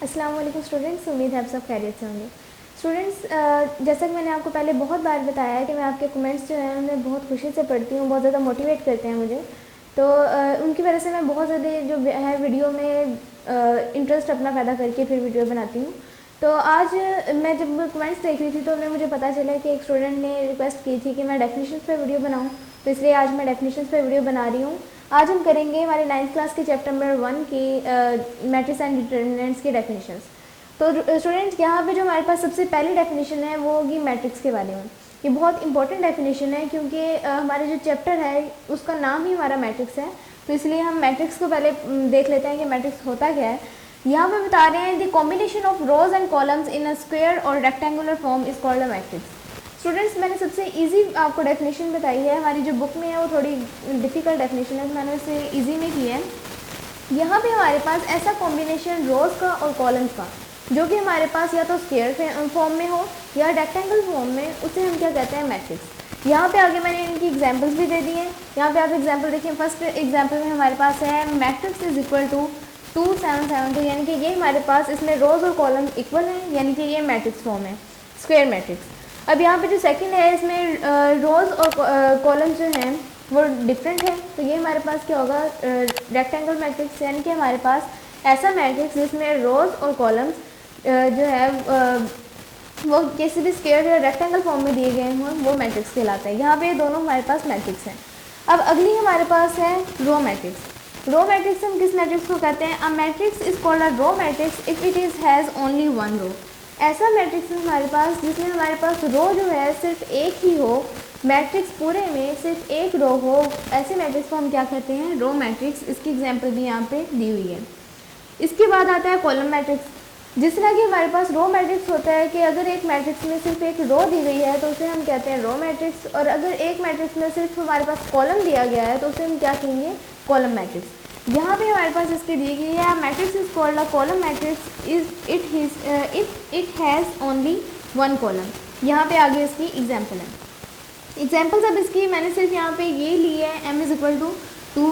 अस्सलाम वालेकुम स्टूडेंट्स, उम्मीद है आप सब खैरियत से होंगे। स्टूडेंट्स, जैसा कि मैंने आपको पहले बहुत बार बताया है कि मैं आपके कमेंट्स जो हैं उन्हें बहुत खुशी से पढ़ती हूँ, बहुत ज़्यादा मोटिवेट करते हैं मुझे। तो उनकी वजह से मैं बहुत ज़्यादा जो है वीडियो में इंटरेस्ट अपना पैदा करके फिर वीडियो बनाती हूँ। तो आज मैं जब कमेंट्स देख रही थी तो फिर मुझे पता चला कि एक स्टूडेंट ने रिक्वेस्ट की थी कि मैं डेफिनेशंस पे वीडियो बनाऊँ, तो इसलिए आज मैं डेफिनेशंस पे वीडियो बना रही हूँ। आज हम करेंगे हमारे 9th क्लास के चैप्टर नंबर 1 की मैट्रिक्स एंड डिटर्मिनेंट्स की डेफिनेशंस। तो स्टूडेंट्स, यहाँ पे जो हमारे पास सबसे पहली डेफिनेशन है वो होगी मैट्रिक्स के बारे में। ये बहुत इंपॉर्टेंट डेफिनेशन है क्योंकि हमारे जो चैप्टर है उसका नाम ही हमारा मैट्रिक्स है, तो इसलिए हम मैट्रिक्स को पहले देख लेते हैं कि मैट्रिक्स होता क्या है। यहाँ पे बता रहे हैं the combination of rows and columns in a square और rectangular form is called a matrix. Students, मैंने सबसे इजी आपको डेफिनेशन बताई है। हमारी जो बुक में है वो थोड़ी डिफ़िकल्ट डेफिनेशन है, तो मैंने उसे इजी में की है। यहाँ पे हमारे पास ऐसा कॉम्बिनेशन रोज का और कॉलम्स का जो कि हमारे पास या तो स्क्वायर फॉर्म में हो या रेक्टेंगल फॉर्म में, उसे हम क्या कहते हैं, मैट्रिक्स। यहाँ पे आगे मैंने इनकी एग्जांपल्स भी दे दी हैं। यहाँ पे आप एग्जांपल देखिए, फर्स्ट एग्जांपल में हमारे पास है मैट्रिक्स इज इक्वल टू 2772, यानी कि ये हमारे पास इसमें रोज और कॉलम इक्वल हैं, यानी कि ये मैट्रिक्स फॉर्म है, स्क्वायर मैट्रिक्स। अब यहाँ पे जो सेकंड है इसमें रोज और कॉलम जो हैं वो डिफरेंट है, तो ये हमारे पास क्या होगा, रेक्टेंगल मैट्रिक्स, यानी कि हमारे पास ऐसा मैट्रिक्स जिसमें रोज और कॉलम्स जो है वो किसी भी स्क्वायर या रेक्टेंगल फॉर्म में दिए गए हों, वो मैट्रिक्स कहलाता है। यहाँ पे दोनों हमारे पास मैट्रिक्स हैं। अब अगली हमारे पास है रो मैट्रिक्स। रो मैट्रिक्स हम किस मैट्रिक्स को कहते हैं? A matrix is called a row matrix if it is has only one row. ऐसा मैट्रिक्स है हमारे पास जिसमें हमारे पास रो जो है सिर्फ एक ही हो, मैट्रिक्स पूरे में सिर्फ एक रो हो, ऐसे मैट्रिक्स को हम क्या कहते हैं? Row matrix. इसकी एग्जांपल भी यहाँ पे दी हुई है। इसके बाद आता है कॉलम मैट्रिक्स। जिस तरह कि हमारे पास रो मैट्रिक्स होता है कि अगर एक मैट्रिक्स में सिर्फ एक रो दी गई है तो उसे हम कहते हैं रो मैट्रिक्स, और अगर एक मैट्रिक्स में सिर्फ हमारे पास कॉलम दिया गया है तो उसे हम क्या कहेंगे? Column matrix. यहाँ पे हमारे पास इसकी दी गई है matrix is called a column matrix is it has only one column. यहाँ पे आगे इसकी एग्जाम्पल है। एग्जाम्पल्स अब इसकी मैंने सिर्फ यहाँ पे ये ली है, m is equal to 2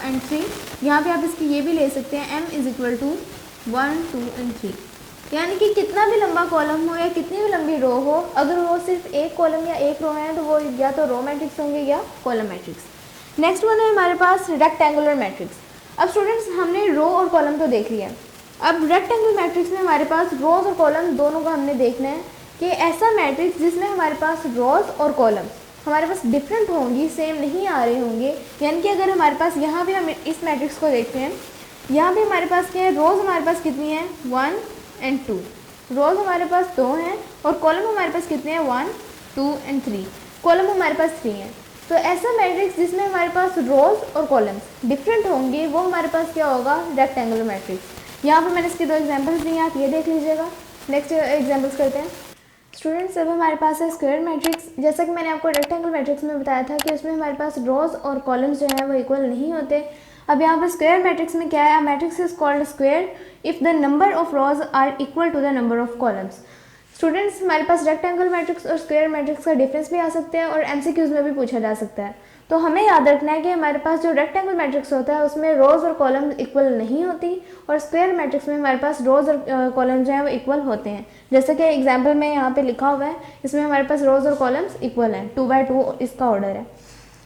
and 3। यहाँ पे आप इसकी ये भी ले सकते हैं, m is equal to 1 2 and 3, यानी कि कितना भी लंबा कॉलम हो या कितनी भी लंबी रो हो, अगर वो सिर्फ एक कॉलम या एक रो है तो वो या तो रो मैट्रिक्स होंगे या कॉलम मैट्रिक्स। नेक्स्ट वन है हमारे पास रेक्टेंगुलर मैट्रिक्स। अब स्टूडेंट्स, हमने रो और कॉलम तो देख लिया, अब रेक्टेंगुलर मैट्रिक्स में हमारे पास रोज और कॉलम दोनों का हमने देखना है कि ऐसा मैट्रिक्स जिसमें हमारे पास रोज और कॉलम हमारे पास डिफरेंट होंगी, सेम नहीं आ रहे होंगे। यानी कि अगर हमारे पास यहाँ पे हम इस मैट्रिक्स को देखते हैं, यहाँ पे हमारे पास क्या है, रोज़ हमारे पास कितनी है? 1 and 2। रोज़ हमारे पास 2 हैं और कॉलम हमारे पास कितने हैं? 1 2 and 3। कॉलम हमारे पास 3 हैं। तो ऐसा मैट्रिक्स जिसमें हमारे पास रोज़ और कॉलम्स डिफरेंट होंगे वो हमारे पास क्या होगा? Rectangular matrix. यहाँ पर मैंने इसके 2 एग्जाम्पल्स दिए हैं, आप ये देख लीजिएगा। नेक्स्ट एग्जाम्पल्स करते हैं। स्टूडेंट्स, अब हमारे पास है स्क्वायर मैट्रिक्स। जैसा कि मैंने आपको रेक्टेंगल मैट्रिक्स में बताया था कि उसमें हमारे पास रोज और कॉलम्स जो हैं वो इक्वल नहीं होते। अब यहाँ पर स्क्वायर मैट्रिक्स में क्या है? Matrix is called square if the number of rows are equal to the number of columns. Students, हमारे पास रेक्टेंगल मैट्रिक्स और स्क्वायर मैट्रिक्स का डिफरेंस भी आ सकते हैं और एमसीक्यूज में भी पूछा जा सकता है। तो हमें याद रखना है कि हमारे पास जो रेक्टेंगल मैट्रिक्स होता है उसमें रोज और कॉलम्स इक्वल नहीं होती, और स्क्वायर मैट्रिक्स में हमारे पास रोज और कॉलम्स जो हैं वो इक्वल होते हैं। जैसे कि एग्जाम्पल में यहाँ पे लिखा हुआ है, इसमें हमारे पास रोज और कॉलम्स इक्वल हैं, 2 by 2 इसका ऑर्डर है।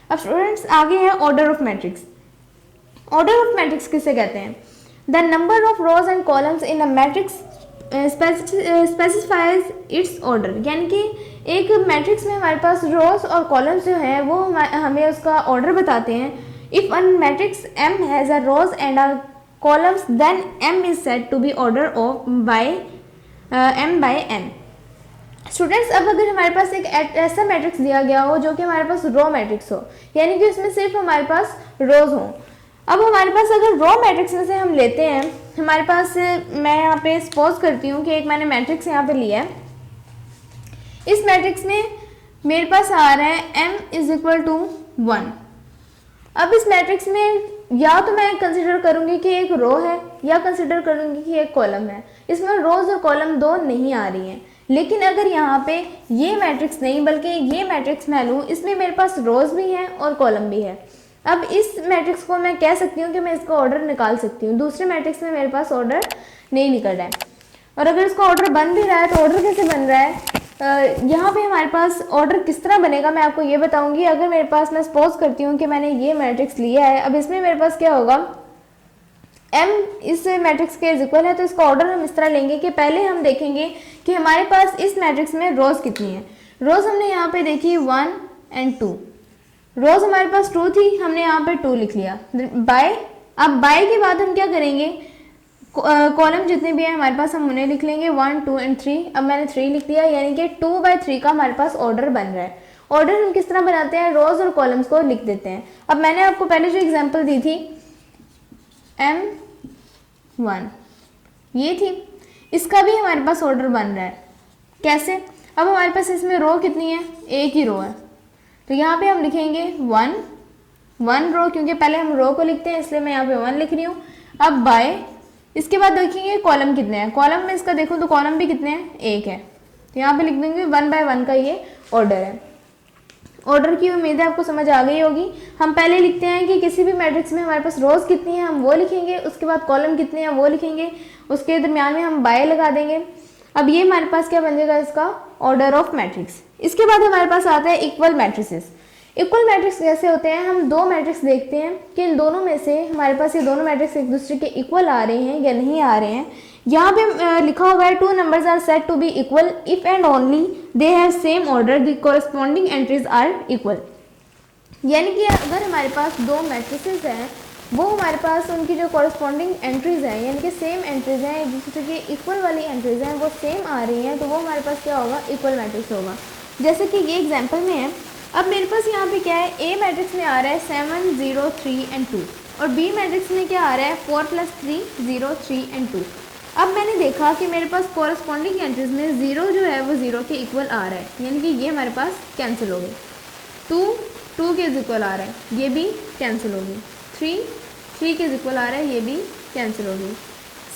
अब स्टूडेंट्स, आगे है order of matrix. Order of matrix किसे कहते हैं? The number of rows and columns in a matrix specifies it's order, यानी कि एक मैट्रिक्स में हमारे पास रोज और कॉलम्स जो हैं वो हमें उसका ऑर्डर बताते हैं। If a matrix m has a rows and a columns then m is said to be order of by m by n। Students, अब अगर हमारे पास एक ऐसा मैट्रिक्स दिया गया हो जो कि हमारे पास रो मैट्रिक्स हो, यानी कि उसमें सिर्फ हमारे पास रोज हों। अब हमारे पास अगर रो मैट्रिक्स में से हम लेते हैं, हमारे पास मैं यहाँ पे सपोज करती हूँ कि एक मैंने मैट्रिक्स यहाँ पे लिया है। इस मैट्रिक्स में मेरे पास आ रहा है m इज इक्वल टू 1। अब इस मैट्रिक्स में या तो मैं कंसिडर करूँगी कि एक रो है या कंसिडर करूँगी कि एक कॉलम है। इसमें रोज और कॉलम दो नहीं आ रही हैं। लेकिन अगर यहाँ पे ये मैट्रिक्स नहीं बल्कि ये मैट्रिक्स मैं लूँ, इसमें मेरे पास रोज भी हैं और कॉलम भी है। अब इस मैट्रिक्स को मैं कह सकती हूँ कि मैं इसका ऑर्डर निकाल सकती हूँ। दूसरे मैट्रिक्स में मेरे पास ऑर्डर नहीं निकल रहा है। और अगर इसका ऑर्डर बन भी रहा है तो ऑर्डर कैसे बन रहा है, यहाँ पे हमारे पास ऑर्डर किस तरह बनेगा मैं आपको ये बताऊंगी। अगर मेरे पास, मैं सपोज करती हूँ कि मैंने ये मैट्रिक्स लिया है, अब इसमें मेरे पास क्या होगा, m इस मैट्रिक्स के इक्वल है, तो इसका ऑर्डर हम इस तरह लेंगे कि पहले हम देखेंगे कि हमारे पास इस मैट्रिक्स में रोज कितनी है। रोज हमने यहाँ पे देखी 1 और 2, रोज हमारे पास 2 थी, हमने यहाँ पे 2 लिख लिया बाय। अब बाय के बाद हम क्या करेंगे, कॉलम जितने भी हैं हमारे पास हम उन्हें लिख लेंगे 1 2 और 3। अब मैंने 3 लिख दिया, यानी कि 2/3 का हमारे पास ऑर्डर बन रहा है। ऑर्डर हम किस तरह बनाते हैं, रोज और कॉलम्स को लिख देते हैं। अब मैंने आपको पहले जो एग्जांपल दी थी M1 ये थी, इसका भी हमारे पास ऑर्डर बन रहा है। कैसे, अब हमारे पास इसमें रो कितनी है, एक ही रो है, तो यहाँ पे हम लिखेंगे 1 रो, क्योंकि पहले हम रो को लिखते हैं इसलिए मैं यहाँ पे 1 लिख रही हूँ। अब बाय, इसके बाद देखेंगे कॉलम कितने हैं, कॉलम में इसका देखो तो कॉलम भी कितने हैं, एक है, तो यहाँ पे लिख देंगे 1/1 का ये ऑर्डर है। ऑर्डर की उम्मीद है आपको समझ आ गई होगी। हम पहले लिखते हैं कि किसी भी मैट्रिक्स में हमारे पास रोज कितनी है हम वो लिखेंगे, उसके बाद कॉलम कितने हैं वो लिखेंगे, उसके दरमियान में हम बाय लगा देंगे। अब ये हमारे पास क्या बन जाएगा, इसका ऑर्डर ऑफ मैट्रिक्स। इसके बाद हमारे पास आता है इक्वल मैट्रिसेस। इक्वल मैट्रिक्स कैसे होते हैं, हम दो मैट्रिक्स देखते हैं कि इन दोनों में से हमारे पास ये दोनों मैट्रिक्स एक दूसरे के इक्वल आ रहे हैं या नहीं आ रहे हैं। यहाँ पे लिखा हुआ है 2 numbers are said to be equal if and only they have same order the corresponding entries are equal. यानी कि अगर हमारे पास दो मैट्रिसेस हैं, वो हमारे पास उनकी जो कॉरस्पॉन्डिंग एंट्रीज हैं, यानी कि सेम एंट्रीज हैं, एक दूसरे के इक्वल वाली एंट्रीज हैं, वो सेम आ रही हैं, तो वो हमारे पास क्या होगा, इक्वल मैट्रिक्स होगा। जैसे कि ये एग्जाम्पल में है, अब मेरे पास यहाँ पे क्या है, ए मैट्रिक्स में आ रहा है 7 0 3 और 2, और बी मैट्रिक्स में क्या आ रहा है 4 + 3 0 3 और 2। अब मैंने देखा कि मेरे पास कॉरस्पॉन्डिंग एंट्रीज में 0 जो है वो 0 के इक्वल आ रहा है, यानी कि ये हमारे पास कैंसिल हो गई। 2 के इक्वल आ रहा है, ये भी कैंसिल हो गई। 3 के इक्वल आ रहा है, ये भी कैंसिल हो गई।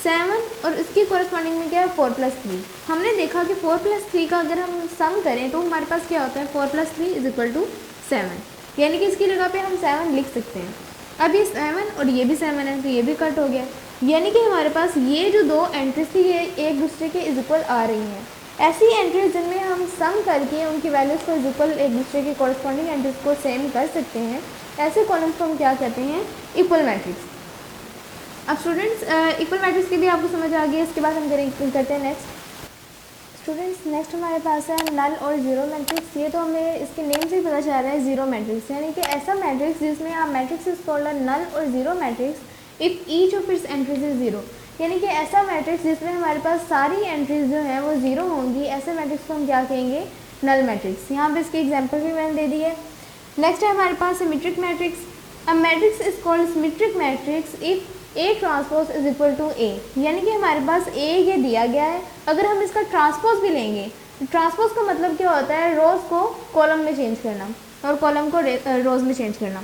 7 और इसकी कॉरस्पॉन्डिंग में क्या है 4 + 3। हमने देखा कि 4 + 3 का अगर हम सम करें तो हमारे पास क्या होता है 4 + 3 = 7, यानी कि इसकी जगह पे हम 7 लिख सकते हैं। अब ये 7 और ये भी 7 है, तो ये भी कट हो गया, यानी कि हमारे पास ये जो दो एंट्रीज थी ये एक दूसरे के इक्वल आ रही हैं। ऐसी एंट्रीज जिनमें हम सम करके उनकी वैल्यूज़ को इक्वल एक दूसरे के कॉरस्पॉन्डिंग एंट्रीज को सेम कर सकते हैं, ऐसे कॉलम्स को हम क्या कहते हैं, इक्वल मैट्रिक्स। अब स्टूडेंट्स इक्वल मैट्रिक्स की भी आपको समझ आ गई। इसके बाद हम करते हैं नेक्स्ट। स्टूडेंट्स नेक्स्ट हमारे पास है नल और ज़ीरो मैट्रिक्स। ये तो हमें इसके नेम से ही पता चल रहा है ज़ीरो मैट्रिक्स, यानी कि ऐसा मैट्रिक्स जिसमें आप मैट्रिक्स इज कॉल्ड नल और zero matrix if each of its entries is zero, यानी कि ऐसा मैट्रिक्स जिसमें हमारे पास सारी एंट्रीज जो हैं वो ज़ीरो होंगी, ऐसे मैट्रिक्स को हम क्या कहेंगे, नल मैट्रिक्स। यहाँ पे इसकी एग्जांपल भी मैंने दे दी है। नेक्स्ट है हमारे पास symmetric matrix. A matrix is called symmetric matrix if A transpose is equal to A, यानी कि हमारे पास ए ये दिया गया है, अगर हम इसका ट्रांसपोज भी लेंगे, ट्रांसपोज का मतलब क्या होता है, रोज़ को कॉलम में चेंज करना और कॉलम को रोज़ में चेंज करना।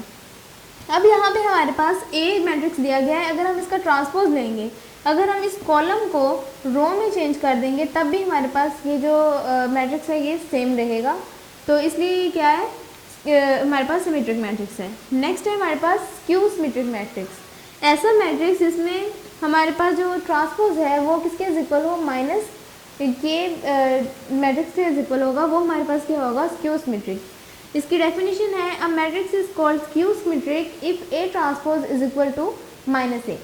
अब यहाँ पे हमारे पास ए मैट्रिक्स दिया गया है, अगर हम इसका ट्रांसपोज लेंगे, अगर हम इस कॉलम को रो में चेंज कर देंगे तब भी हमारे पास ये जो मैट्रिक्स है ये सेम रहेगा, तो इसलिए क्या है हमारे पास सिमेट्रिक मैट्रिक्स है। नेक्स्ट है हमारे पास स्क्यू सिमेट्रिक मैट्रिक्स। ऐसा मैट्रिक्स जिसमें हमारे पास जो ट्रांसपोज है वो किसके इक्वल हो, माइनस के मैट्रिक्स के इक्वल होगा, वो हमारे पास क्या होगा, स्क्यू सिमेट्रिक। इसकी डेफिनेशन है a matrix is called skew symmetric if A transpose is equal to -a,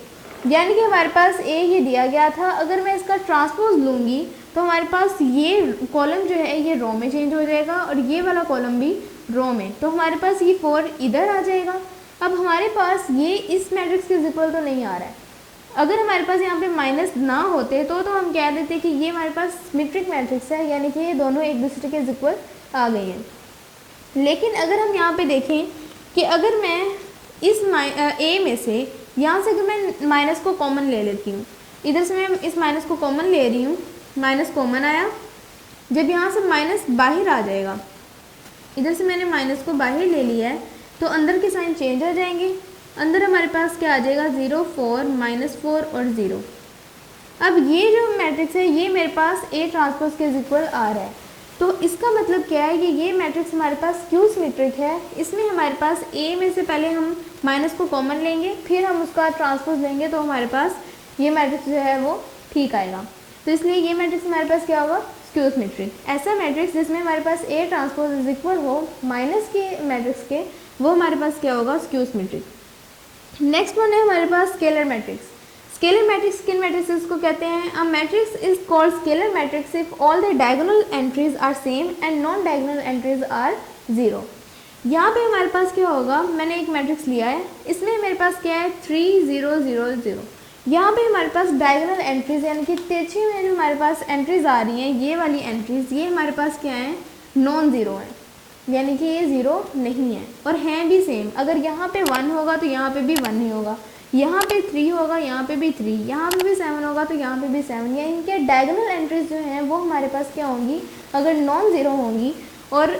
यानी कि हमारे पास ए ये दिया गया था, अगर मैं इसका ट्रांसपोज लूँगी तो हमारे पास ये कॉलम जो है ये रो में चेंज हो जाएगा और ये वाला कॉलम भी रो में, तो हमारे पास ये 4 इधर आ जाएगा। अब हमारे पास ये इस मैट्रिक्स के इक्वल तो नहीं आ रहा है, अगर हमारे पास यहाँ पे माइनस ना होते तो हम कह देते कि ये हमारे पास सिमेट्रिक मैट्रिक्स है, यानी कि ये दोनों एक दूसरे के इक्वल आ गए हैं। लेकिन अगर हम यहाँ पे देखें कि अगर मैं इस ए में से यहाँ से अगर मैं माइनस को कॉमन ले लेती हूँ, इधर से मैं इस माइनस को कॉमन ले रही हूँ, माइनस कॉमन आया, जब यहाँ से माइनस बाहर आ जाएगा, इधर से मैंने माइनस को बाहर ले लिया है तो अंदर के साइन चेंज हो जाएंगे, अंदर हमारे पास क्या आ जाएगा 0 4 -4 और 0। अब ये जो मैट्रिक्स है ये मेरे पास ए ट्रांसपोज के इक्वल आ रहा है, तो इसका मतलब क्या है कि ये मैट्रिक्स हमारे पास स्क्यू सिमेट्रिक है। इसमें हमारे पास ए में से पहले हम माइनस को कॉमन लेंगे, फिर हम उसका ट्रांसपोज लेंगे, तो हमारे पास ये मैट्रिक्स जो है वो ठीक आएगा। तो इसलिए ये मैट्रिक्स हमारे पास क्या होगा, स्क्यू सिमेट्रिक। ऐसा मैट्रिक्स जिसमें हमारे पास A ट्रांसपोज इज इक्वल हो माइनस के मैट्रिक्स के, वो हमारे पास क्या होगा, स्क्यू सिमेट्रिक। नेक्स्ट वन है हमारे पास स्केलर मैट्रिक्स। स्केलर मैट्रिक्स किन मैट्रिक्स को कहते हैं, a matrix is called scalar matrix if all the diagonal entries are same and non diagonal entries are zero. यहाँ पे हमारे पास क्या होगा, मैंने एक मैट्रिक्स लिया है, इसमें मेरे पास क्या है 3 0 0 0। यहाँ पे हमारे पास डायगोनल एंट्रीज यानी कि तिरछी में जो हमारे पास एंट्रीज आ रही हैं, ये वाली एंट्रीज, ये हमारे पास क्या है, नॉन ज़ीरो है, यानी कि ये ज़ीरो नहीं है और हैं भी सेम। अगर यहाँ पे 1 होगा तो यहाँ पे भी 1 ही होगा, यहाँ पे 3 होगा यहाँ पे भी 3, यहाँ पे भी 7 होगा तो यहाँ पे भी 7। या इनके डायगोनल एंट्रीज जो हैं वो हमारे पास क्या होंगी, अगर नॉन ज़ीरो होंगी। और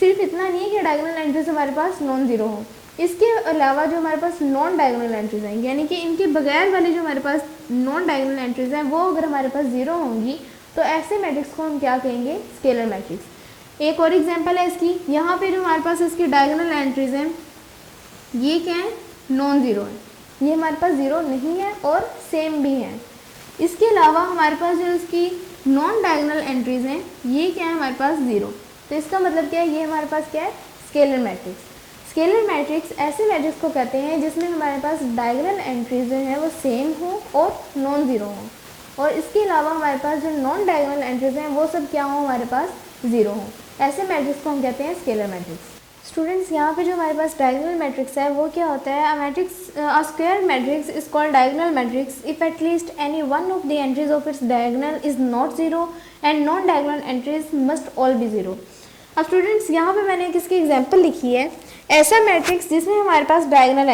सिर्फ इतना नहीं है कि डायगोनल एंट्रीज हमारे पास नॉन ज़ीरो हो, इसके अलावा जो हमारे पास नॉन डायगोनल एंट्रीज हैं, यानी कि इनके बगैर वाली जो हमारे पास नॉन डायगोनल एंट्रीज हैं वो अगर हमारे पास ज़ीरो होंगी तो ऐसे मैट्रिक्स को हम क्या कहेंगे, स्केलर मैट्रिक्स। एक और एग्जांपल है इसकी, यहाँ पे जो हमारे पास इसकी डायगोनल एंट्रीज हैं ये क्या है, नॉन ज़ीरो है, ये हमारे पास ज़ीरो नहीं है और सेम भी है। इसके अलावा हमारे पास जो इसकी नॉन डायगोनल एंट्रीज हैं ये क्या है, हमारे पास ज़ीरो। तो इसका मतलब क्या है, ये हमारे पास क्या है, स्केलर मैट्रिक्स। स्केलर मैट्रिक्स ऐसे मैट्रिक्स को कहते हैं जिसमें हमारे पास डायगोनल एंट्रीज जो हैं वो सेम हो और नॉन ज़ीरो हो, और इसके अलावा हमारे पास जो नॉन डायगोनल एंट्रीज हैं वो सब क्या हो, हमारे पास ज़ीरो हो। ऐसे मैट्रिक्स को हम कहते हैं स्केलर मैट्रिक्स। स्टूडेंट्स, यहाँ पे जो हमारे पास डायगोनल मैट्रिक्स है वो क्या होता है, अ square matrix is called diagonal matrix if at least any one of the entries of its diagonal is not zero and non diagonal entries must all be zero. अब स्टूडेंट्स, यहाँ पे मैंने किसकी एग्जांपल लिखी है, ऐसा मैट्रिक्स जिसमें हमारे पास डायगोनल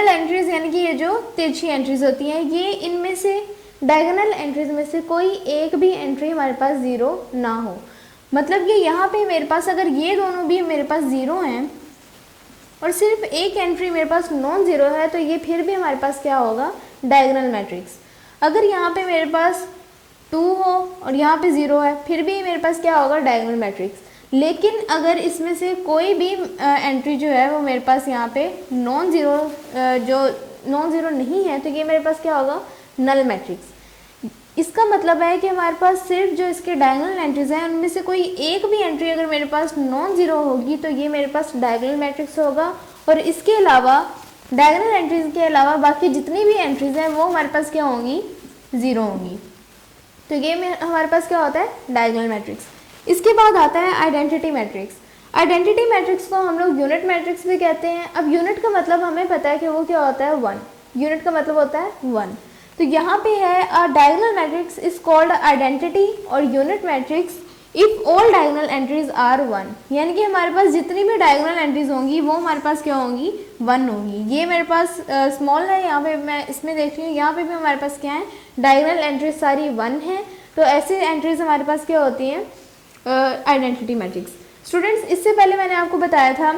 एंट्रीज यानी कि ये जो तिरछी एंट्रीज होती हैं, ये इनमें से डायगोनल एंट्रीज में से कोई एक भी एंट्री हमारे पास ज़ीरो ना हो। मतलब कि यहाँ पे मेरे पास अगर ये दोनों भी मेरे पास ज़ीरो हैं और सिर्फ एक एंट्री मेरे पास नॉन ज़ीरो है तो ये फिर भी हमारे पास क्या होगा, डायगोनल मैट्रिक्स। अगर यहाँ पे मेरे पास 2 हो और यहाँ पे 0 है फिर भी मेरे पास क्या होगा, डायगोनल मैट्रिक्स। लेकिन अगर इसमें से कोई भी एंट्री जो है वो मेरे पास यहाँ पे नॉन ज़ीरो नहीं है तो ये मेरे पास क्या होगा, नल मैट्रिक्स। इसका मतलब है कि हमारे पास सिर्फ जो इसके डायगोनल एंट्रीज हैं उनमें से कोई एक भी एंट्री अगर मेरे पास नॉन ज़ीरो होगी तो ये मेरे पास डायगोनल मैट्रिक्स होगा, और इसके अलावा डायगोनल एंट्रीज के अलावा बाकी जितनी भी एंट्रीज हैं वो हमारे पास क्या होंगी, ज़ीरो होंगी। तो ये हमारे पास क्या होता है, डायगोनल मैट्रिक्स। इसके बाद आता है आइडेंटिटी मैट्रिक्स। आइडेंटिटी मैट्रिक्स को हम लोग यूनिट मैट्रिक्स भी कहते हैं। अब यूनिट का मतलब हमें पता है कि वो क्या होता है, 1। यूनिट का मतलब होता है 1। तो यहाँ पे है a diagonal matrix is called identity और unit matrix if all diagonal entries are 1, यानी कि हमारे पास जितनी भी डायगोनल एंट्रीज होंगी वो हमारे पास क्या होंगी, 1 होंगी। ये मेरे पास स्मॉल है, यहाँ पे मैं इसमें देख रही हूँ, यहाँ पे भी हमारे पास क्या है, डायगोनल एंट्रीज सारी 1 हैं। तो ऐसे एंट्रीज हमारे पास क्या होती हैं, आइडेंटिटी मैट्रिक्स। स्टूडेंट्स, इससे पहले मैंने आपको बताया था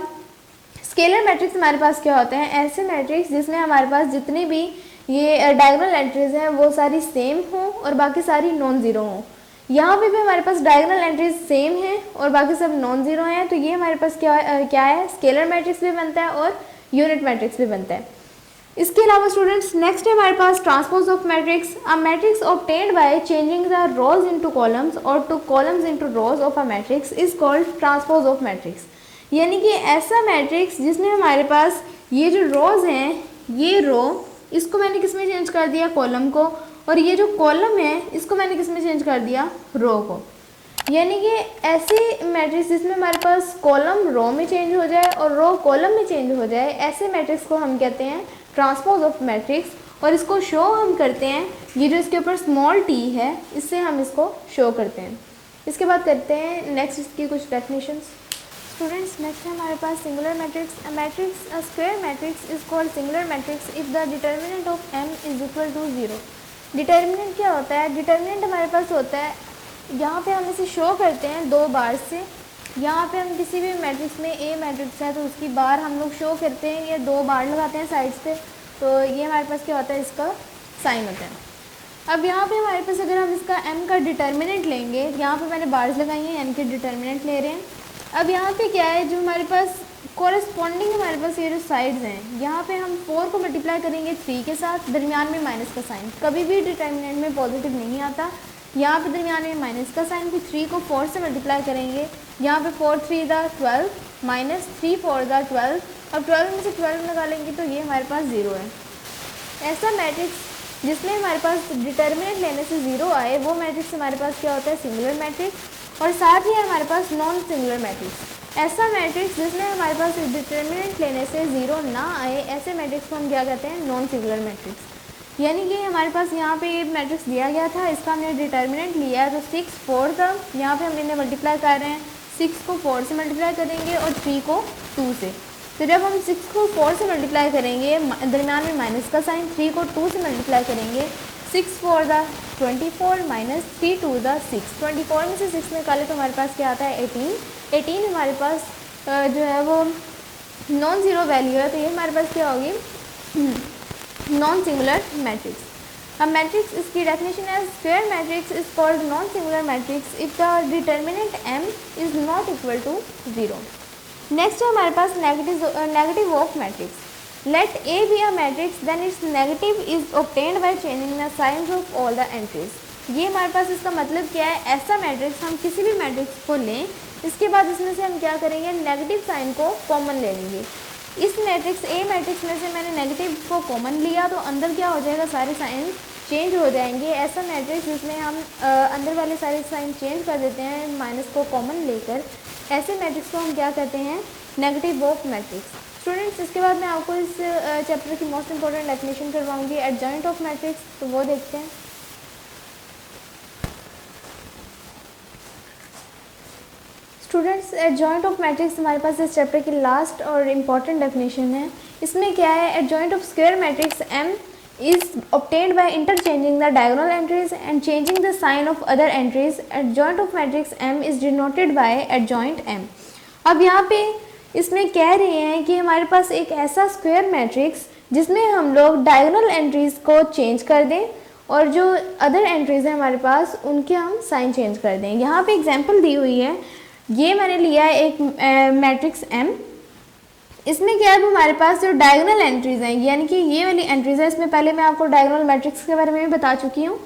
स्केलर मैट्रिक्स हमारे पास क्या होते हैं, ऐसे मैट्रिक्स जिसमें हमारे पास जितनी भी ये डायगोनल एंट्रीज हैं वो सारी सेम हों और बाकी सारी नॉन ज़ीरो हों। यहाँ पे भी हमारे पास डायगोनल एंट्रीज सेम हैं और बाकी सब नॉन ज़ीरो हैं, तो ये हमारे पास क्या है, स्केलर मैट्रिक्स भी बनता है और यूनिट मैट्रिक्स भी बनता है। इसके अलावा स्टूडेंट्स, नेक्स्ट है हमारे पास transpose of matrix. A matrix obtained by changing the rows into columns और to columns into rows of a matrix is called transpose of matrix. यानी कि ऐसा मैट्रिक्स जिसमें हमारे पास ये जो रोज हैं, ये रो इसको मैंने किस में चेंज कर दिया, कॉलम को, और ये जो कॉलम है इसको मैंने किस में चेंज कर दिया, रो को। यानी कि ऐसे मैट्रिक्स जिसमें हमारे पास कॉलम रो में चेंज हो जाए और रो कॉलम में चेंज हो जाए, ऐसे मैट्रिक्स को हम कहते हैं ट्रांसपोज ऑफ मैट्रिक्स। और इसको शो हम करते हैं, ये जो इसके ऊपर स्मॉल t है इससे हम इसको शो करते हैं। इसके बाद करते हैं नेक्स्ट इसकी कुछ डेफिनेशंस। स्टूडेंट्स, नेक्स्ट है हमारे पास singular matrix. A matrix a square matrix is called singular matrix if the determinant of m is equal to 0। Determinant क्या होता है, डिटर्मिनेंट हमारे पास होता है, यहाँ पे हम इसे शो करते हैं 2 बार से। यहाँ पे हम किसी भी मैट्रिक्स में A मैट्रिक्स है तो उसकी बार हम लोग शो करते हैं, ये 2 बार लगाते हैं साइड्स पे, तो ये हमारे पास क्या होता है, इसका साइन होता है। अब यहाँ पे हमारे पास अगर हम इसका m का डिटर्मिनेंट लेंगे, यहाँ पे मैंने बार्स लगाई हैं यानी कि डिटर्मिनेंट ले रहे हैं। अब यहाँ पे क्या है, जो हमारे पास कॉरेस्पॉन्डिंग हमारे पास ये जो साइड्स हैं, यहाँ पे हम 4 को मल्टीप्लाई करेंगे 3 के साथ, दरमियान में माइनस का साइन, कभी भी डिटर्मिनेंट में पॉजिटिव नहीं आता। यहाँ पे दरमियान में माइनस का साइन, फिर 3 को 4 से मल्टीप्लाई करेंगे, यहाँ पे 4 3 दा 12 माइनस 3 4 दा 12, अब 12 में से 12 निकालेंगे तो ये हमारे पास 0 है। ऐसा मैट्रिक्स जिसमें हमारे पास डिटर्मिनेंट लेने से 0 आए, वो मैट्रिक्स हमारे पास क्या होता है, सिंगुलर मैट्रिक्स। और साथ ही हमारे पास नॉन सिंगुलर मैट्रिक्स, ऐसा मैट्रिक्स जिसमें हमारे पास डिटर्मिनेंट लेने से 0 ना आए, ऐसे मैट्रिक्स को हम क्या कहते हैं, नॉन सिंगुलर मैट्रिक्स। यानी कि हमारे पास यहाँ पे ये मैट्रिक्स दिया गया था, इसका हमने डिटर्मिनेंट लिया है, तो 6 4 था, यहाँ पे हम इन्हें मल्टीप्लाई कर रहे हैं, 6 को 4 से मल्टीप्लाई करेंगे और 3 को 2 से। तो जब हम 6 को 4 से मल्टीप्लाई करेंगे, दरमियान में माइनस का साइन, 3 को 2 से मल्टीप्लाई करेंगे, 6 4 दा 24 माइनस 3 2 दा 6, 24 में से 6 निकाले तो हमारे पास क्या आता है, 18 हमारे पास जो है वो नॉन ज़ीरो वैल्यू है, तो ये हमारे पास क्या होगी, नॉन सिंगुलर मैट्रिक्स। अब मैट्रिक्स, इसकी डेफिनेशन है, square matrix is called non singular matrix if the determinant m is not equal to 0। Next है हमारे पास negative of matrix. Let A be a matrix then its negative is obtained by changing the signs of all the entries. ये हमारे पास इसका मतलब क्या है, ऐसा मैट्रिक्स, हम किसी भी मैट्रिक्स को लें, इसके बाद इसमें से हम क्या करेंगे, नेगेटिव साइन को कॉमन ले लेंगे। इस मैट्रिक्स ए मैट्रिक्स में से मैंने नेगेटिव को कॉमन लिया, तो अंदर क्या हो जाएगा, सारे साइन चेंज हो जाएंगे। ऐसा मैट्रिक्स जिसमें हम अंदर वाले सारे साइन चेंज कर देते हैं माइनस को कॉमन लेकर, ऐसे मैट्रिक्स को हम क्या कहते हैं, नेगेटिव ऑफ मैट्रिक्स। स्टूडेंट्स, इसके बाद मैं आपको इस चैप्टर की मोस्ट इंपॉर्टेंट डेफिनेशन करवाऊंगी, एडजॉइंट ऑफ मैट्रिक्स, तो वो देखते हैं। स्टूडेंट्स, एडजॉइंट ऑफ मैट्रिक्स हमारे पास इस चैप्टर की लास्ट और इम्पॉर्टेंट डेफिनेशन है। इसमें क्या है, adjoint of square matrix m is obtained by interchanging the diagonal entries and changing the sign of other entries. Adjoint of matrix m is denoted by adjoint m। अब यहाँ पे इसमें कह रहे हैं कि हमारे पास एक ऐसा स्क्वायर मैट्रिक्स जिसमें हम लोग डायगोनल एंट्रीज़ को चेंज कर दें और जो अदर एंट्रीज़ हैं हमारे पास उनके हम साइन चेंज कर दें। यहाँ पे एग्जांपल दी हुई है, ये मैंने लिया है एक मैट्रिक्स m। इसमें क्या है, हमारे पास जो डायगोनल एंट्रीज़ हैं, यानी कि ये वाली एंट्रीज़ है, इसमें पहले मैं आपको डायगोनल मैट्रिक्स के बारे में भी बता चुकी हूँ।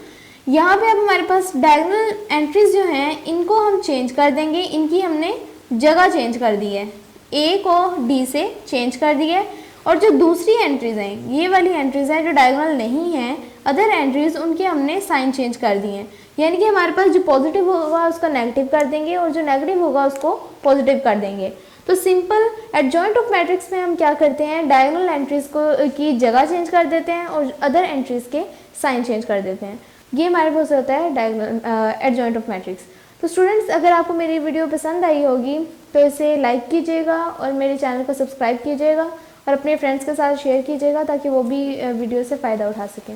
यहाँ पे अब हमारे पास डायगोनल एंट्रीज़ जो हैं इनको हम चेंज कर देंगे, इनकी हमने जगह चेंज कर दी है, ए को डी से चेंज कर दी है। और जो दूसरी एंट्रीज़ हैं, ये वाली एंट्रीज़ हैं जो डायगोनल नहीं हैं, अदर एंट्रीज़, उनके हमने साइन चेंज कर दिए हैं। यानी कि हमारे पास जो पॉजिटिव होगा उसका नेगेटिव कर देंगे और जो नेगेटिव होगा उसको पॉजिटिव कर देंगे। तो सिंपल एडजॉइंट ऑफ मैट्रिक्स में हम क्या करते हैं, डायगोनल एंट्रीज़ को की जगह चेंज कर देते हैं और अदर एंट्रीज़ के साइन चेंज कर देते हैं। ये हमारे पास होता है डायगोनल एडजॉइंट ऑफ मैट्रिक्स। तो स्टूडेंट्स, अगर आपको मेरी वीडियो पसंद आई होगी तो इसे लाइक कीजिएगा और मेरे चैनल को सब्सक्राइब कीजिएगा और अपने फ्रेंड्स के साथ शेयर कीजिएगा ताकि वो भी वीडियो से फ़ायदा उठा सकें।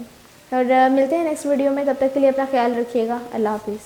और मिलते हैं नेक्स्ट वीडियो में, तब तक के लिए अपना ख्याल रखिएगा। अल्लाह हाफिज़।